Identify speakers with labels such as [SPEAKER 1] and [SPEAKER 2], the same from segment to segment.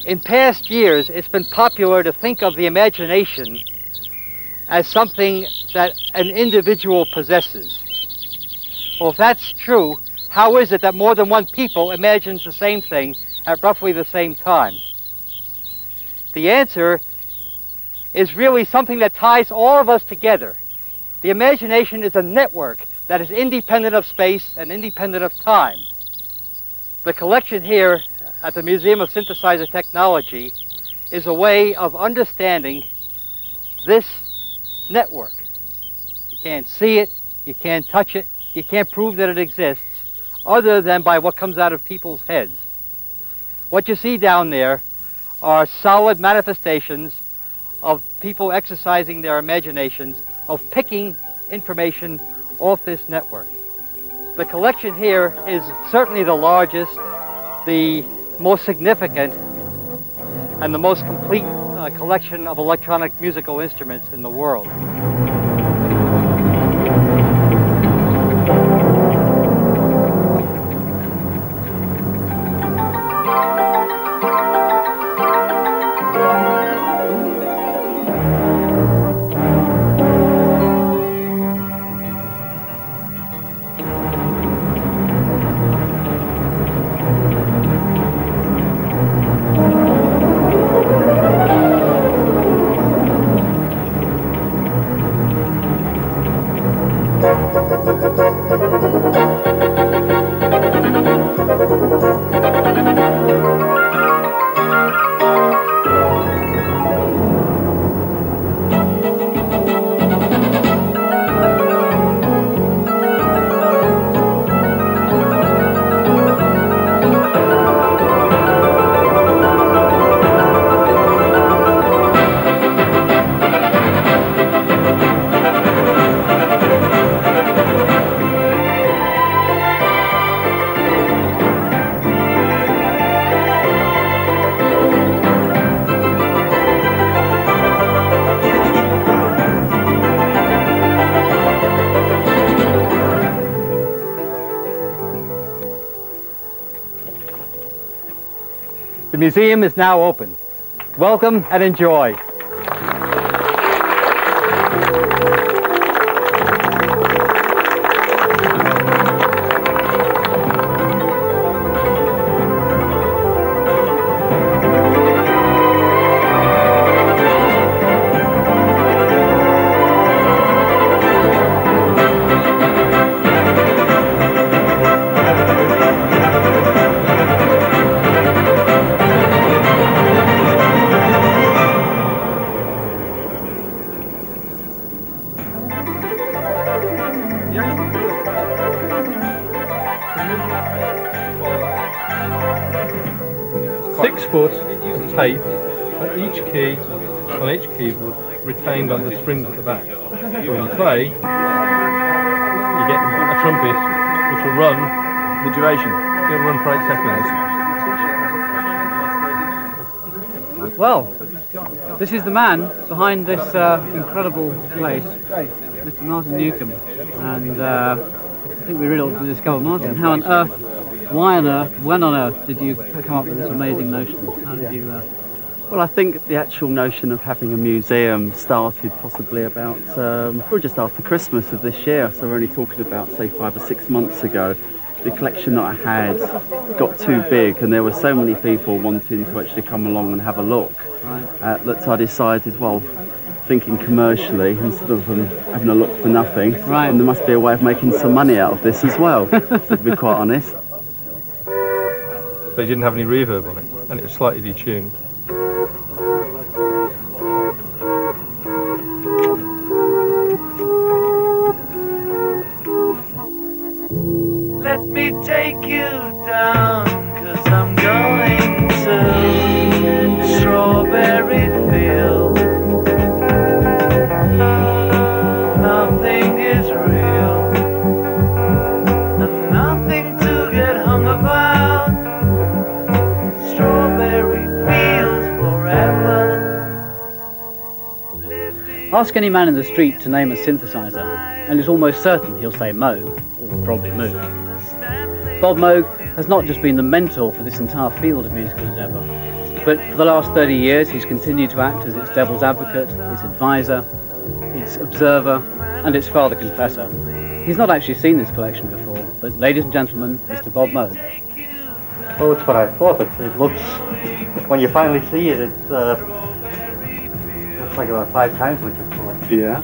[SPEAKER 1] In past years, it's been popular to think of the imagination as something that an individual possesses. Well, if that's true, how is it that more than one people imagines the same thing at roughly the same time? The answer is really something that ties all of us together. The imagination is a network that is independent of space and independent of time. The collection here at the Museum of Synthesizer Technology is a way of understanding this network. You can't see it, you can't touch it, you can't prove that it exists other than by what comes out of people's heads. What you see down there are solid manifestations of people exercising their imaginations, of picking information off this network. The collection here is certainly the largest, the most significant, and the most complete collection of electronic musical instruments in the world. The museum is now open. Welcome and enjoy.
[SPEAKER 2] Tape at each key on each keyboard retained on the strings at the back. So when you play, you get a trumpet which will run the duration. It'll run for 8 seconds.
[SPEAKER 3] Well, this is the man behind this incredible place, Mr. Martin Newcomb, and I think we really ought to discover, Martin, how on earth, why on earth, when on earth did you come up with this amazing notion? How did you...
[SPEAKER 4] Well, I think the actual notion of having a museum started possibly about, just after Christmas of this year, so we're only talking about, say, 5 or 6 months ago. The collection that I had got too big and there were so many people wanting to actually come along and have a look that I decided, well, thinking commercially instead of having a look for nothing, and there must be a way of making some money out of this as well, to be quite honest.
[SPEAKER 2] They didn't have any reverb on it and it was slightly detuned.
[SPEAKER 5] Let me take you down, 'cause I'm going to Strawberry Field. Nothing is real, and nothing to get hung about. Strawberry Fields forever.
[SPEAKER 3] Ask any man in the street to name a synthesizer, and it's almost certain he'll say Moog, or probably Moog. Bob Moog has not just been the mentor for this entire field of musical endeavour, But for the last 30 years, he's continued to act as its devil's advocate, its advisor, its observer, and its father confessor. He's not actually seen this collection before, but ladies and gentlemen, Mr. Bob Moog.
[SPEAKER 6] Well, it's what I thought, but it looks, when you finally see it, it's looks like about 5 times what you thought.
[SPEAKER 4] Yeah.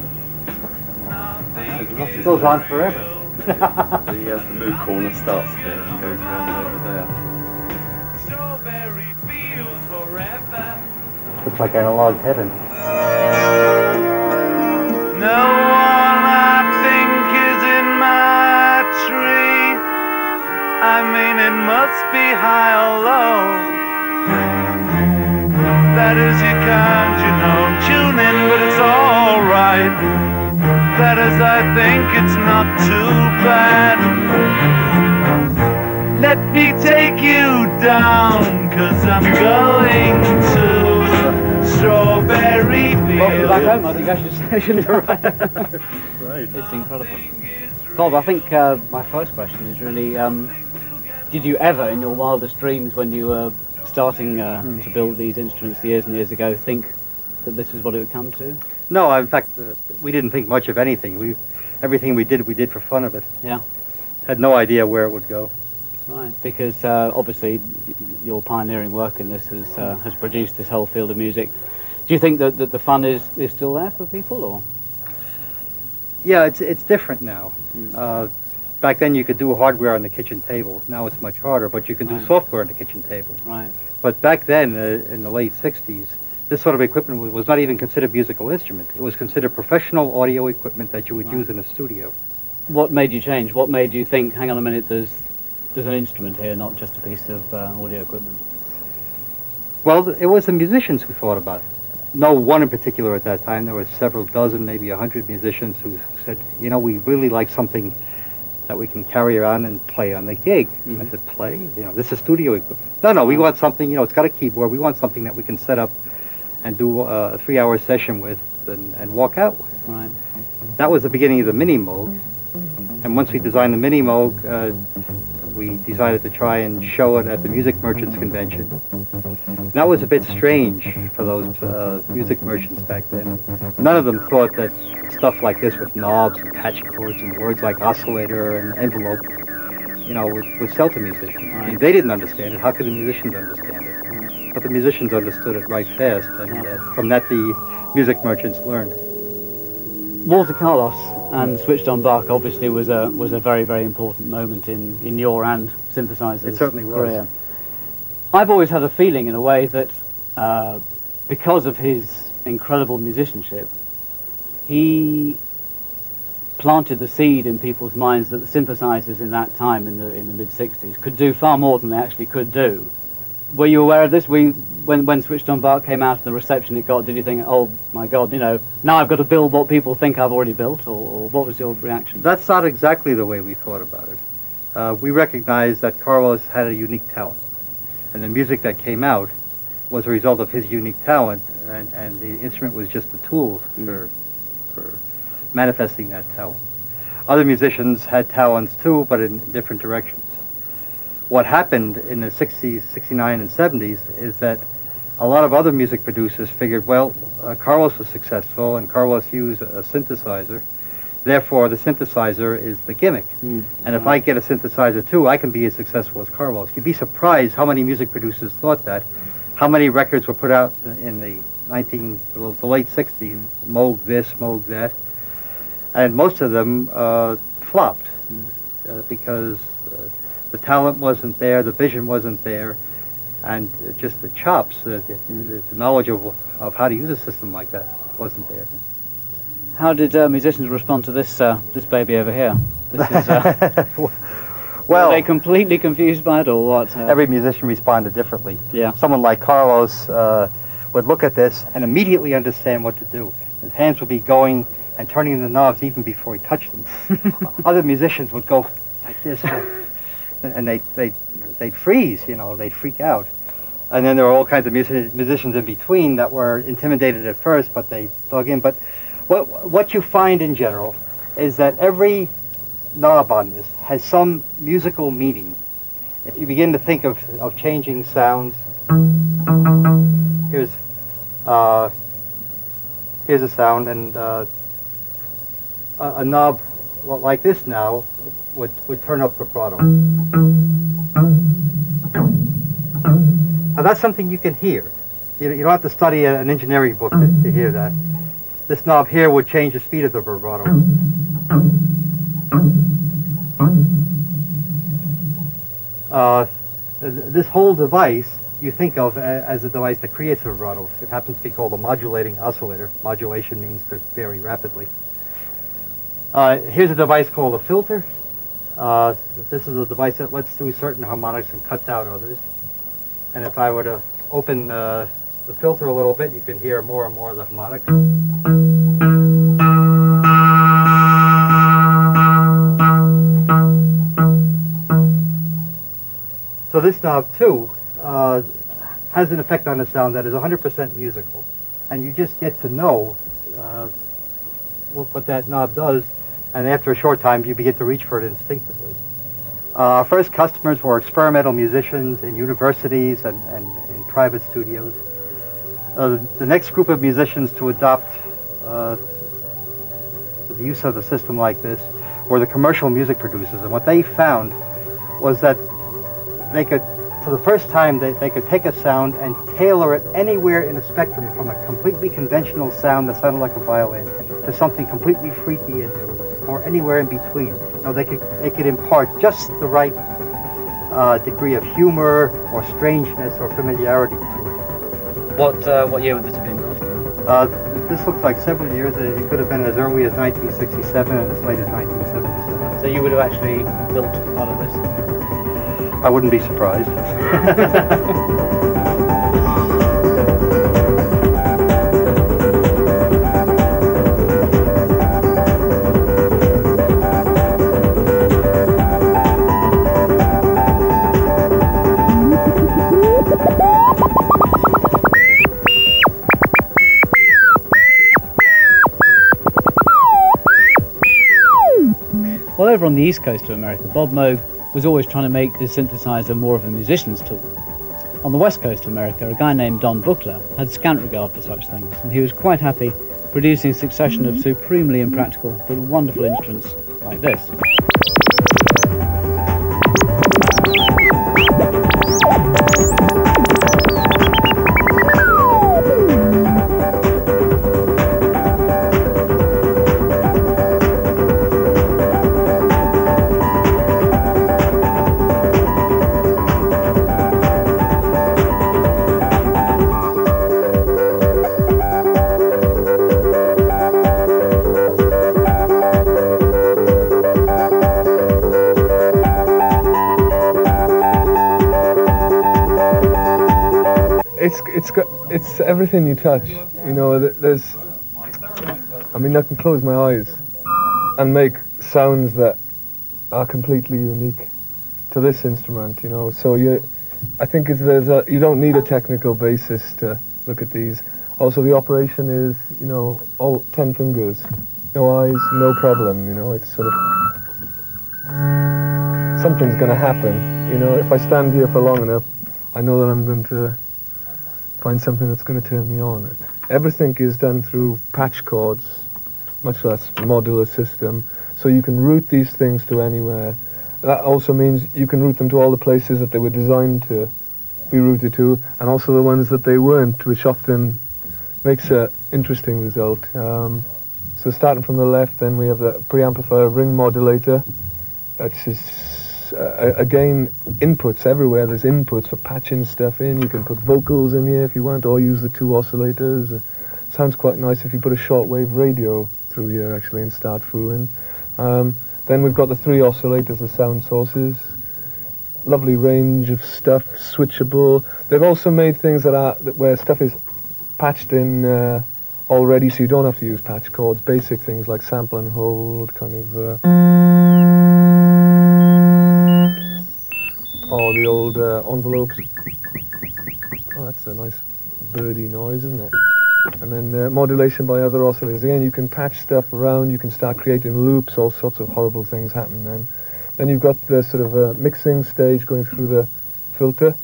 [SPEAKER 6] It goes on forever.
[SPEAKER 4] The Moog corner starts there and goes around over there.
[SPEAKER 6] Looks like Analogue Heaven.
[SPEAKER 5] No one I think is in my tree. I mean it must be high or low. That is you can't, tune in, but it's alright. That is I think it's not too bad. Let me take you down, 'cause I'm going to Strawberry
[SPEAKER 3] Welcome back
[SPEAKER 5] Fields.
[SPEAKER 3] home, I think I should say.
[SPEAKER 4] Right.
[SPEAKER 3] It's incredible. Bob, I think my first question is really, did you ever, in your wildest dreams, when you were starting to build these instruments years and years ago, think that this is what it would come to?
[SPEAKER 6] No, in fact, we didn't think much of anything. Everything we did for fun of it.
[SPEAKER 3] Yeah.
[SPEAKER 6] Had no idea where it would go.
[SPEAKER 3] Right, because obviously your pioneering work in this has produced this whole field of music. Do you think that the fun is still there for people, or?
[SPEAKER 6] Yeah, it's different now. Back then you could do hardware on the kitchen table. Now it's much harder, but you can do software on the kitchen table.
[SPEAKER 3] Right.
[SPEAKER 6] But back then, in the late 60s, this sort of equipment was not even considered musical instrument. It was considered professional audio equipment that you would use in a studio.
[SPEAKER 3] What made you change? What made you think, hang on a minute, there's an instrument here, not just a piece of audio equipment?
[SPEAKER 6] Well, it was the musicians who thought about it. No one in particular at that time. There were several dozen, maybe 100 musicians who said, we really like something that we can carry around and play on the gig.
[SPEAKER 3] Mm-hmm.
[SPEAKER 6] I said, play? This is studio equipment. No, we want something, it's got a keyboard. We want something that we can set up and do a 3-hour session with and walk out with.
[SPEAKER 3] Right.
[SPEAKER 6] That was the beginning of the Mini Moog. And once we designed the Mini Moog, we decided to try and show it at the Music Merchants Convention. That was a bit strange for those music merchants back then. None of them thought that stuff like this with knobs and patch chords and words like oscillator and envelope, would sell to musicians. I mean, they didn't understand it. How could the musicians understand it? But the musicians understood it right fast, and from that the music merchants learned.
[SPEAKER 3] Walter Carlos and Switched On Bach obviously was a very, very important moment in your and Synthesizer's
[SPEAKER 6] It certainly was.
[SPEAKER 3] career. I've always had a feeling, in a way, that because of his incredible musicianship, he planted the seed in people's minds that the synthesizers in that time, in the mid-60s, could do far more than they actually could do. Were you aware of this? When Switched On Bach came out and the reception it got, did you think, oh my God, now I've got to build what people think I've already built, or what was your reaction?
[SPEAKER 6] That's not exactly the way we thought about it. We recognized that Carlos had a unique talent, and the music that came out was a result of his unique talent, and the instrument was just a tool for manifesting that talent. Other musicians had talents too, but in different directions. What happened in the 60s, 69 and 70s is that a lot of other music producers figured, well, Carlos was successful and Carlos used a synthesizer, therefore the synthesizer is the gimmick. And if I get a synthesizer too, I can be as successful as Carlos. You'd be surprised how many music producers thought that, how many records were put out in the late 60s, Moog this, Moog that, and most of them flopped because the talent wasn't there, the vision wasn't there, and just the chops, the knowledge of how to use a system like that wasn't there.
[SPEAKER 3] How did musicians respond to this baby over here? This is,
[SPEAKER 6] well,
[SPEAKER 3] were they completely confused by it, or what?
[SPEAKER 6] Every musician responded differently.
[SPEAKER 3] Yeah.
[SPEAKER 6] Someone like Carlos would look at this and immediately understand what to do. His hands would be going and turning the knobs even before he touched them. Other musicians would go like this, and they'd freeze, they'd freak out. And then there were all kinds of musicians in between that were intimidated at first, but they dug in. But what you find in general is that every knob on this has some musical meaning. If you begin to think of changing sounds, Here's a sound, and a knob like this now would turn up vibrato. Now that's something you can hear. You don't have to study an engineering book to hear that. This knob here would change the speed of the vibrato. This whole device you think of as a device that creates a vibrato. It happens to be called a modulating oscillator. Modulation means to vary rapidly. Here's a device called a filter. This is a device that lets through certain harmonics and cuts out others. And if I were to open the filter a little bit, you can hear more and more of the harmonics. So this knob, too, has an effect on the sound that is 100% musical. And you just get to know what that knob does, and after a short time, you begin to reach for it instinctively. Our first customers were experimental musicians in universities and in private studios. The next group of musicians to adopt the use of a system like this were the commercial music producers. And what they found was that they could, for the first time, they could take a sound and tailor it anywhere in the spectrum, from a completely conventional sound that sounded like a violin to something completely freaky and new, or anywhere in between. You know, they could impart just the right degree of humor or strangeness or familiarity to it.
[SPEAKER 3] What year would this have been built?
[SPEAKER 6] This looks like several years. It could have been as early as 1967 and as late as 1977.
[SPEAKER 3] So you would have actually built part of this?
[SPEAKER 6] I wouldn't be surprised.
[SPEAKER 3] Well, over on the east coast of America, Bob Moog was always trying to make the synthesizer more of a musician's tool. On the west coast of America, a guy named Don Buchler had scant regard for such things, and he was quite happy producing a succession of supremely impractical but wonderful instruments like this.
[SPEAKER 2] It's everything you touch, you know. I mean, I can close my eyes and make sounds that are completely unique to this instrument, you know. So I think you don't need a technical basis to look at these. Also, the operation is, you know, all 10 fingers, no eyes, no problem, you know. It's sort of, something's going to happen, you know. If I stand here for long enough, I know that I'm going to find something that's going to turn me on. Everything is done through patch chords, much less modular system, so you can route these things to anywhere. That also means you can route them to all the places that they were designed to be routed to, and also the ones that they weren't, which often makes an interesting result. So starting from the left, then we have the preamplifier ring modulator, which is again, inputs everywhere. There's inputs for patching stuff in. You can put vocals in here if you want, or use the 2 oscillators. Sounds quite nice if you put a shortwave radio through here, actually, and start fooling. Then we've got the 3 oscillators, the sound sources. Lovely range of stuff, switchable. They've also made things where stuff is patched in already, so you don't have to use patch chords. Basic things like sample and hold, kind of. Or the old envelopes. Oh, that's a nice birdie noise, isn't it? And then modulation by other oscillators. Again, you can patch stuff around, you can start creating loops, all sorts of horrible things happen then. Then you've got the sort of mixing stage going through the filter.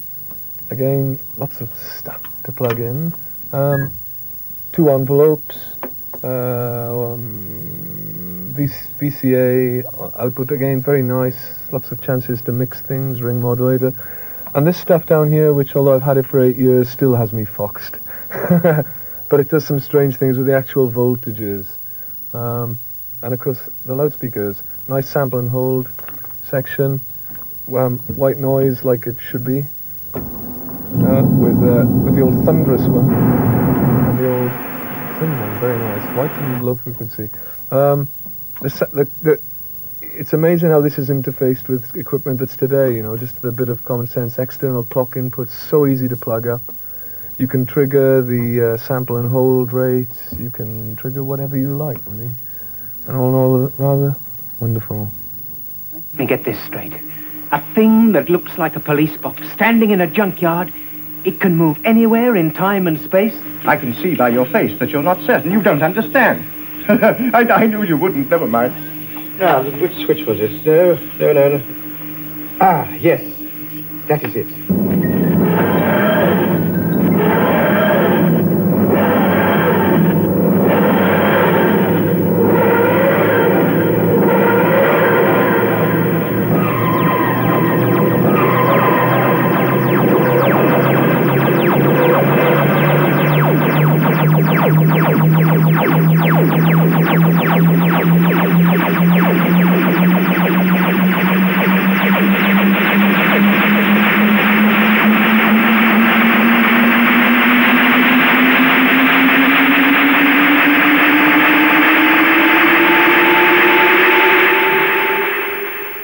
[SPEAKER 7] Again, lots of stuff to plug in. 2 envelopes, VCA output, again very nice, lots of chances to mix things, ring modulator. And this stuff down here, which although I've had it for 8 years, still has me foxed. But it does some strange things with the actual voltages. And of course the loudspeakers, nice sample and hold section, white noise like it should be, with the old thunderous one and the old thin one, very nice, white and low frequency. It's amazing how this is interfaced with equipment that's today, you know, just a bit of common sense, external clock inputs, so easy to plug up. You can trigger the sample and hold rates, you can trigger whatever you like, really. And all in all, rather wonderful.
[SPEAKER 8] Let me get this straight. A thing that looks like a police box standing in a junkyard, it can move anywhere in time and space?
[SPEAKER 9] I can see by your face that you're not certain. You don't understand. I knew you wouldn't. Never mind. Now, which switch was this? No. Ah, yes. That is it.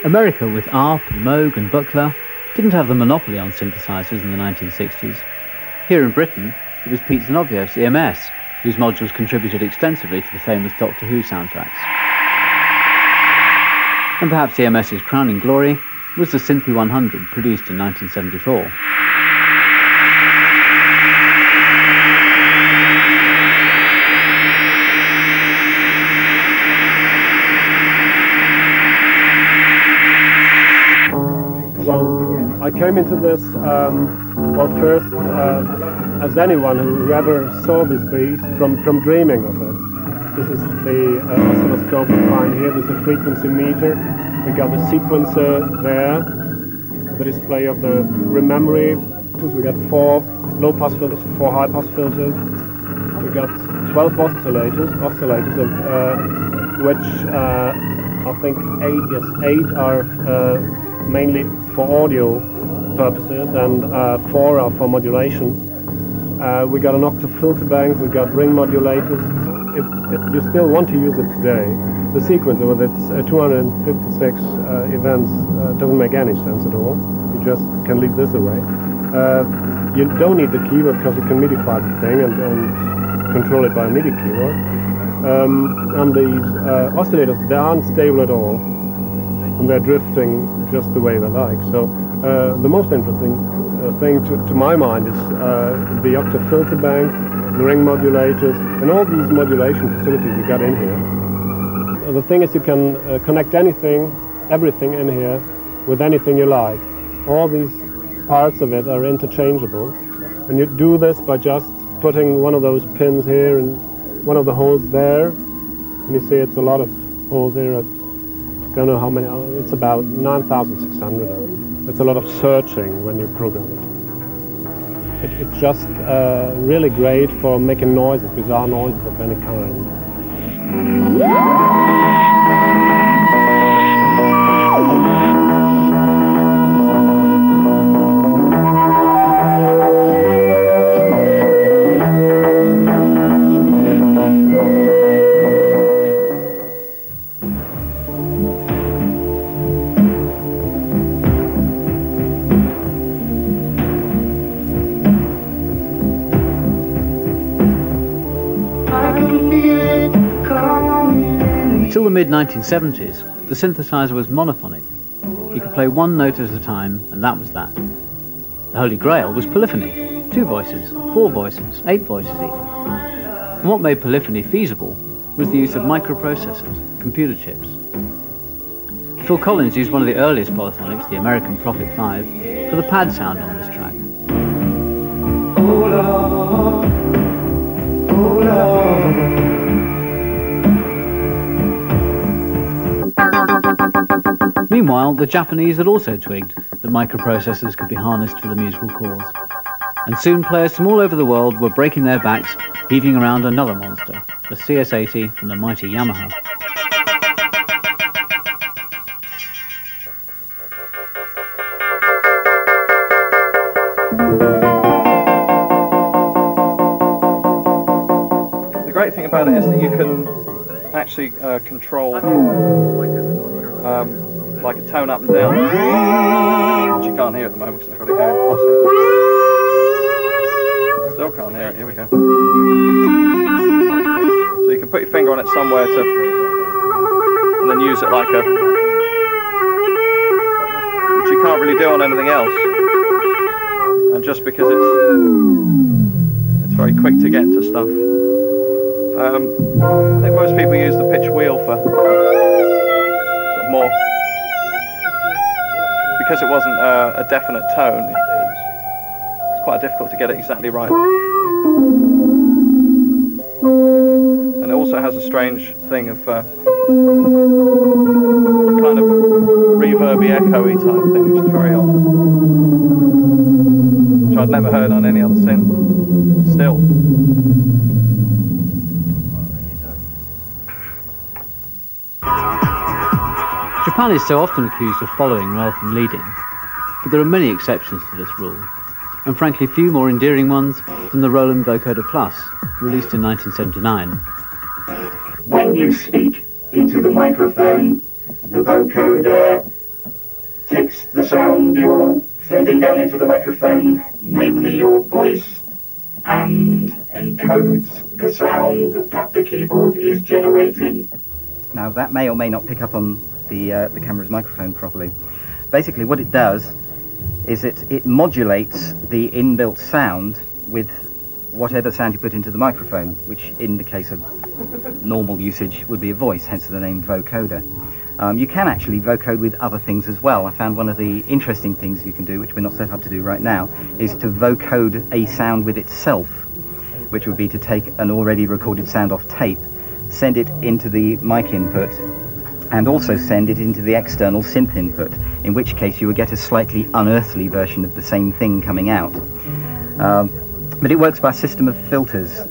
[SPEAKER 3] America, with ARP, Moog and Buckler, didn't have the monopoly on synthesizers in the 1960s. Here in Britain, it was Pizarnik's EMS, whose modules contributed extensively to the famous Doctor Who soundtracks. And perhaps EMS's crowning glory was the Synthi 100, produced in 1974.
[SPEAKER 10] I came into this, first, as anyone who ever saw this beast, from dreaming of it. This is the oscilloscope we find here. There's a frequency meter. We got the sequencer there, the display of the rim memory. We got 4 low-pass filters, 4 high-pass filters. We got 12 oscillators, of which I think 8 are mainly for audio purposes, and 4 are for modulation. We got an octave filter bank, we got ring modulators. If you still want to use it today, the sequencer with its 256 events doesn't make any sense at all. You just can leave this away. You don't need the keyboard because you can MIDI-fy the thing and control it by a MIDI keyboard. And these oscillators, they aren't stable at all, and they're drifting just the way they like. So the most interesting thing to my mind is the octave filter bank, the ring modulators, and all these modulation facilities you got in here. The thing is, you can connect everything in here with anything you like. All these parts of it are interchangeable, and you do this by just putting one of those pins here and one of the holes there. And you see it's a lot of holes here. I don't know how many. It's about 9,600 of them. It's a lot of searching when you program it. It's just really great for making noises, bizarre noises of any kind.
[SPEAKER 3] Until the mid-1970s, the synthesizer was monophonic. You could play one note at a time, and that was that. The Holy Grail was polyphony, 2 voices, 4 voices, 8 voices even. And what made polyphony feasible was the use of microprocessors, computer chips. Phil Collins used one of the earliest polyphonics, the American Prophet 5, for the pad sound on this track. Meanwhile, the Japanese had also twigged that microprocessors could be harnessed for the musical cause. And soon players from all over the world were breaking their backs, heaving around another monster, the CS80 from the mighty Yamaha.
[SPEAKER 2] The great thing about it is that you can actually control like a tone up and down, which you can't hear at the moment because I've got it going posse. Still can't hear it, here we go. So you can put your finger on it somewhere and then use it like a, which you can't really do on anything else. And just because it's very quick to get into stuff. I think most people use the pitch wheel for sort of more, because it wasn't a definite tone, it's quite difficult to get it exactly right. And it also has a strange thing of kind of reverby, echoey type thing, which is very odd, which I'd never heard on any other synth still.
[SPEAKER 3] Japan is so often accused of following rather than leading, but there are many exceptions to this rule, and frankly few more endearing ones than the Roland Vocoder Plus, released in 1979.
[SPEAKER 11] When you speak into the microphone, the vocoder takes the sound you're sending down into the microphone, namely your voice, and encodes the sound that the keyboard is generating.
[SPEAKER 12] Now that may or may not pick up on the camera's microphone properly. Basically what it does is it modulates the inbuilt sound with whatever sound you put into the microphone, which in the case of normal usage would be a voice, hence the name vocoder. You can actually vocode with other things as well. I found one of the interesting things you can do, which we're not set up to do right now, is to vocode a sound with itself, which would be to take an already recorded sound off tape, send it into the mic input, and also send it into the external synth input, in which case you would get a slightly unearthly version of the same thing coming out. But it works by a system of filters.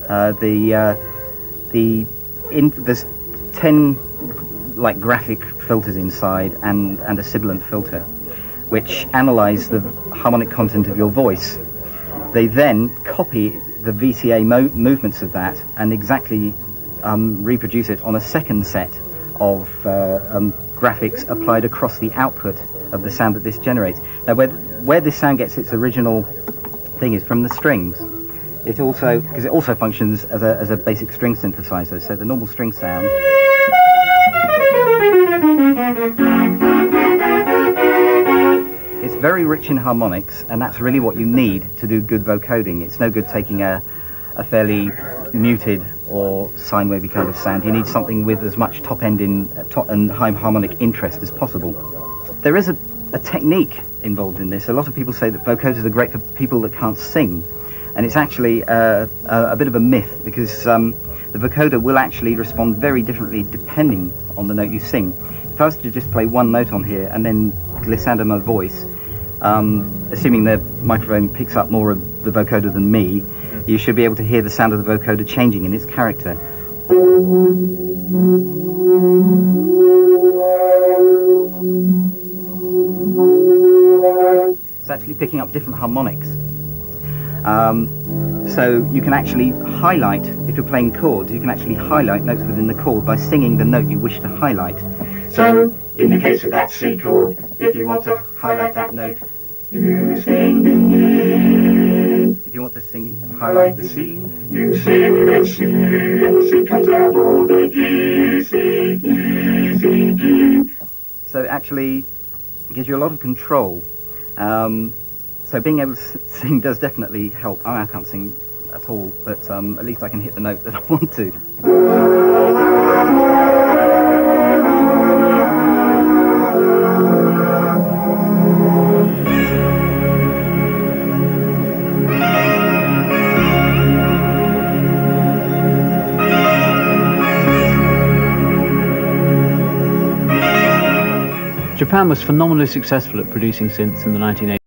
[SPEAKER 12] There's 10 like graphic filters inside and a sibilant filter, which analyze the harmonic content of your voice. They then copy the VCA movements of that and exactly reproduce it on a second set of graphics applied across the output of the sound that this generates. Now where this sound gets its original thing is from the strings. It also, because it also functions as a basic string synthesizer, so the normal string sound it's very rich in harmonics, and that's really what you need to do good vocoding. It's no good taking a fairly muted or sine wavy kind of sound. You need something with as much top end and high harmonic interest as possible. There is a technique involved in this. A lot of people say that vocoders are great for people that can't sing, and it's actually a bit of a myth, because the vocoder will actually respond very differently depending on the note you sing. If I was to just play one note on here and then glissando my voice, assuming the microphone picks up more of the vocoder than me, you should be able to hear the sound of the vocoder changing in its character. It's actually picking up different harmonics. So you can actually highlight, if you're playing chords, you can actually highlight notes within the chord by singing the note you wish to highlight.
[SPEAKER 11] So, in the case of that C chord, if you want to highlight that note, you sing the E.
[SPEAKER 12] If you want to sing,
[SPEAKER 11] highlight the C, you sing the C, and the C comes out all the G, C, E, C, G.
[SPEAKER 12] So it actually gives you a lot of control. So being able to sing does definitely help. I can't sing at all, but at least I can hit the note that I want to.
[SPEAKER 3] Japan was phenomenally successful at producing synths in the 1980s.